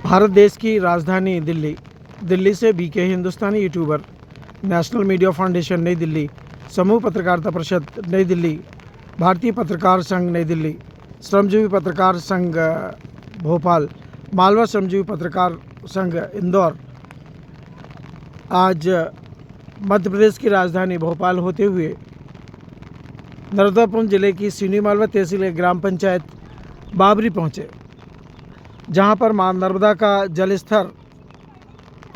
भारत देश की राजधानी दिल्ली, दिल्ली से बीके हिंदुस्तानी यूट्यूबर, नेशनल मीडिया फाउंडेशन नई दिल्ली, समूह पत्रकारिता परिषद नई दिल्ली, भारतीय पत्रकार संघ नई दिल्ली, श्रमजीवी पत्रकार संघ भोपाल, मालवा श्रमजीवी पत्रकार संघ इंदौर आज मध्य प्रदेश की राजधानी भोपाल होते हुए नर्मदापुरम जिले की सिवनी मालवा तहसील ग्राम पंचायत बाबरी पहुँचे, जहाँ पर माँ नर्मदा का जल स्तर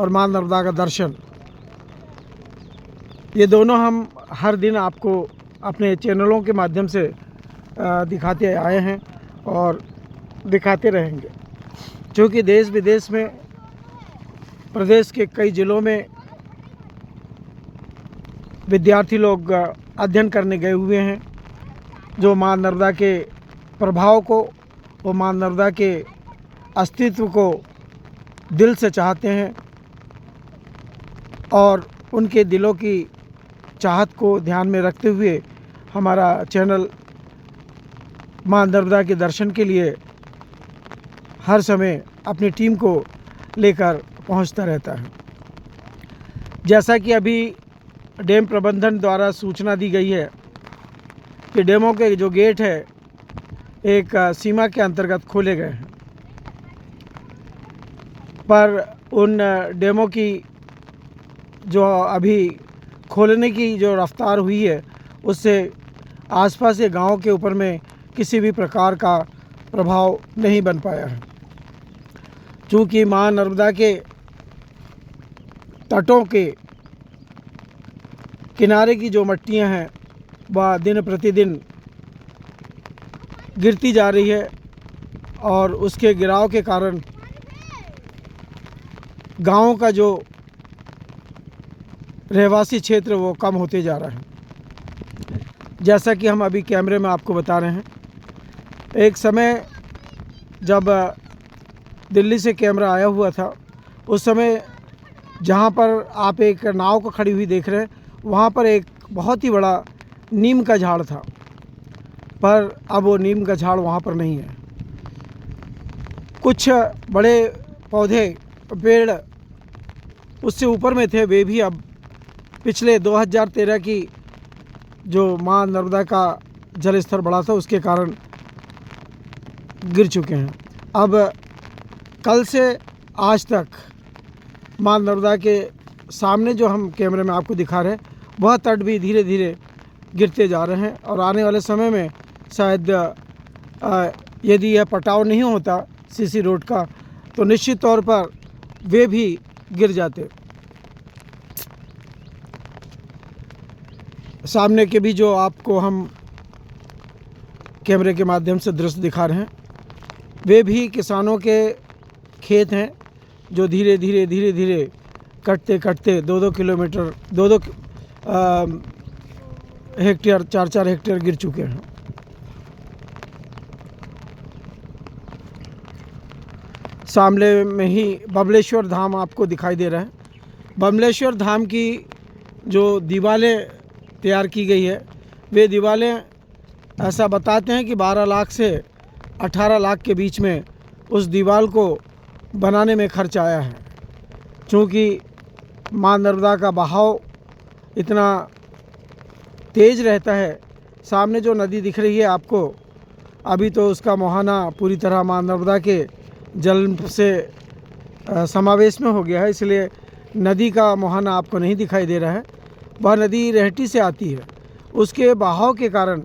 और माँ नर्मदा का दर्शन, ये दोनों हम हर दिन आपको अपने चैनलों के माध्यम से दिखाते आए हैं और दिखाते रहेंगे। क्योंकि देश विदेश में, प्रदेश के कई ज़िलों में विद्यार्थी लोग अध्ययन करने गए हुए हैं, जो माँ नर्मदा के प्रभाव को और माँ नर्मदा के अस्तित्व को दिल से चाहते हैं और उनके दिलों की चाहत को ध्यान में रखते हुए हमारा चैनल माँ नर्मदा के दर्शन के लिए हर समय अपनी टीम को लेकर पहुंचता रहता है। जैसा कि अभी डैम प्रबंधन द्वारा सूचना दी गई है कि डैमों के जो गेट है एक सीमा के अंतर्गत खोले गए हैं, पर उन डैमों की जो अभी खोलने की जो रफ्तार हुई है उससे आसपास के गांव के ऊपर में किसी भी प्रकार का प्रभाव नहीं बन पाया है। चूँकि माँ नर्मदा के तटों के किनारे की जो मट्टियाँ हैं वह दिन प्रतिदिन गिरती जा रही है और उसके गिराव के कारण गाँव का जो रहवासी क्षेत्र वो कम होते जा रहा है। जैसा कि हम अभी कैमरे में आपको बता रहे हैं, एक समय जब दिल्ली से कैमरा आया हुआ था, उस समय जहाँ पर आप एक नाव को खड़ी हुई देख रहे हैं, वहाँ पर एक बहुत ही बड़ा नीम का झाड़ था, पर अब वो नीम का झाड़ वहाँ पर नहीं है। कुछ बड़े पौधे पेड़ उससे ऊपर में थे, वे भी अब पिछले 2013 की जो माँ नर्मदा का जल स्तर बढ़ा था उसके कारण गिर चुके हैं। अब कल से आज तक माँ नर्मदा के सामने जो हम कैमरे में आपको दिखा रहे हैं, वह तट भी धीरे धीरे गिरते जा रहे हैं और आने वाले समय में शायद यदि यह पटाव नहीं होता सीसी रोड का, तो निश्चित तौर पर वे भी गिर जाते। सामने के भी जो आपको हम कैमरे के माध्यम से दृश्य दिखा रहे हैं, वे भी किसानों के खेत हैं जो धीरे धीरे कटते कटते 2-2 किलोमीटर 2-2 हेक्टेयर 4-4 हेक्टेयर गिर चुके हैं। सामने में ही बमलेश्वर धाम आपको दिखाई दे रहा है। बमलेश्वर धाम की जो दीवारें तैयार की गई है, वे दीवारें ऐसा बताते हैं कि 12 लाख से 18 लाख के बीच में उस दीवार को बनाने में खर्च आया है। क्योंकि माँ नर्मदा का बहाव इतना तेज़ रहता है। सामने जो नदी दिख रही है आपको, अभी तो उसका मुहाना पूरी तरह माँ नर्मदा के जल से समावेश में हो गया है, इसलिए नदी का मुहाना आपको नहीं दिखाई दे रहा है। वह नदी रेहटी से आती है, उसके बहाव के कारण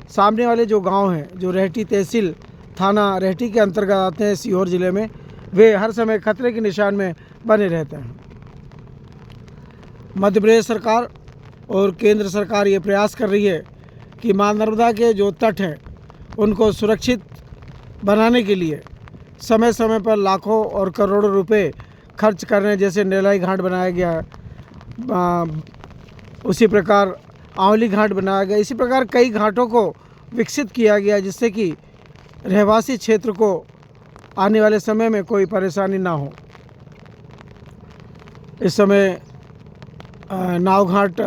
सामने वाले जो गांव हैं, जो रेहटी तहसील थाना रेहटी के अंतर्गत आते हैं सीहोर ज़िले में, वे हर समय खतरे के निशान में बने रहते हैं। मध्य प्रदेश सरकार और केंद्र सरकार ये प्रयास कर रही है कि माँ नर्मदा के जो तट हैं उनको सुरक्षित बनाने के लिए समय समय पर लाखों और करोड़ों रुपए खर्च कर रहे हैं। जैसे नेलाई घाट बनाया गया है, उसी प्रकार आंवली घाट बनाया गया, इसी प्रकार कई घाटों को विकसित किया गया जिससे कि रहवासी क्षेत्र को आने वाले समय में कोई परेशानी ना हो। इस समय नाव घाट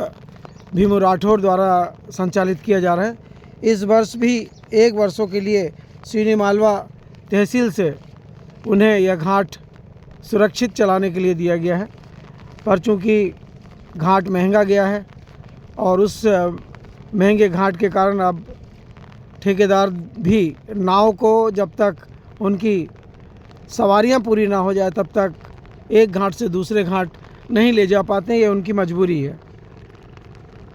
भीमू राठौर द्वारा संचालित किया जा रहा है। इस वर्ष भी 1 वर्षों के लिए सिवनी मालवा तहसील से उन्हें यह घाट सुरक्षित चलाने के लिए दिया गया है। पर चूँकि घाट महंगा गया है और उस महंगे घाट के कारण अब ठेकेदार भी नाव को जब तक उनकी सवारियां पूरी ना हो जाए तब तक एक घाट से दूसरे घाट नहीं ले जा पाते। ये उनकी मजबूरी है,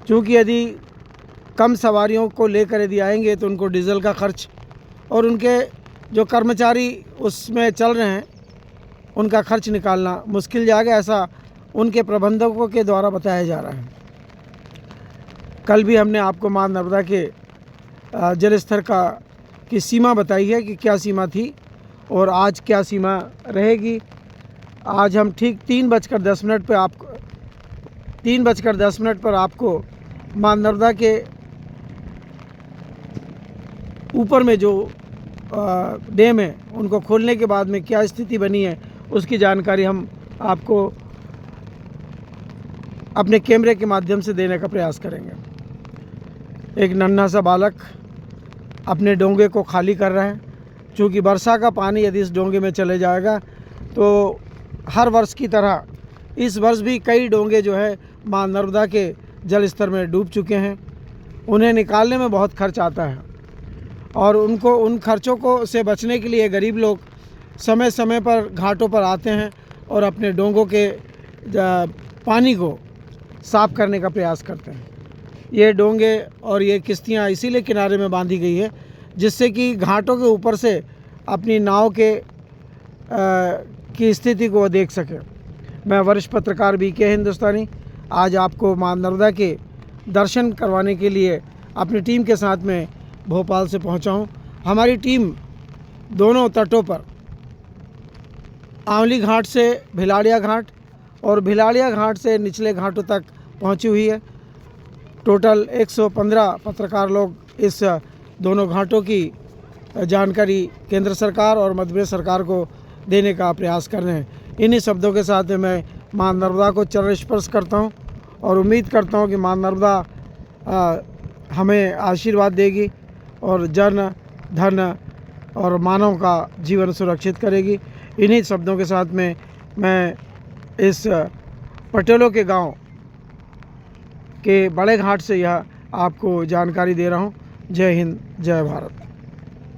क्योंकि यदि कम सवारियों को लेकर यदि आएंगे तो उनको डीजल का खर्च और उनके जो कर्मचारी उसमें चल रहे हैं उनका खर्च निकालना मुश्किल जाएगा, ऐसा उनके प्रबंधकों के द्वारा बताया जा रहा है। कल भी हमने आपको माँ नर्मदा के जल स्तर की सीमा बताई है कि क्या सीमा थी और आज क्या सीमा रहेगी। आज हम ठीक 3:10 पर आपको माँ नर्मदा के ऊपर में जो डैम है उनको खोलने के बाद में क्या स्थिति बनी है उसकी जानकारी हम आपको अपने कैमरे के माध्यम से देने का प्रयास करेंगे। एक नन्हा सा बालक अपने डोंगे को खाली कर रहा है। चूँकि वर्षा का पानी यदि इस डोंगे में चले जाएगा तो हर वर्ष की तरह इस वर्ष भी कई डोंगे जो है माँ नर्मदा के जल स्तर में डूब चुके हैं। उन्हें निकालने में बहुत खर्च आता है और उनको उन खर्चों को से बचने के लिए गरीब लोग समय समय पर घाटों पर आते हैं और अपने डोंगों के पानी को साफ़ करने का प्रयास करते हैं। ये डोंगे और ये किश्तियाँ इसीलिए किनारे में बांधी गई है जिससे कि घाटों के ऊपर से अपनी नाव के की स्थिति को देख सके। मैं वरिष्ठ पत्रकार BK हिंदुस्तानी आज आपको माँ नर्मदा के दर्शन करवाने के लिए अपनी टीम के साथ में भोपाल से पहुंचा हूं। हमारी टीम दोनों तटों पर आंवली घाट से भिलाड़िया घाट और भिलाड़िया घाट से निचले घाटों तक पहुंची हुई है। टोटल 115 पत्रकार लोग इस दोनों घाटों की जानकारी केंद्र सरकार और मध्य प्रदेश सरकार को देने का प्रयास कर रहे हैं। इन्हीं शब्दों के साथ मैं माँ नर्मदा को चरण स्पर्श करता हूं और उम्मीद करता हूं कि माँ नर्मदा हमें आशीर्वाद देगी और जन धन और मानव का जीवन सुरक्षित करेगी। इन्हीं शब्दों के साथ में मैं इस पटेलों के गांव के बड़े घाट से यह आपको जानकारी दे रहा हूं। जय हिंद, जय भारत।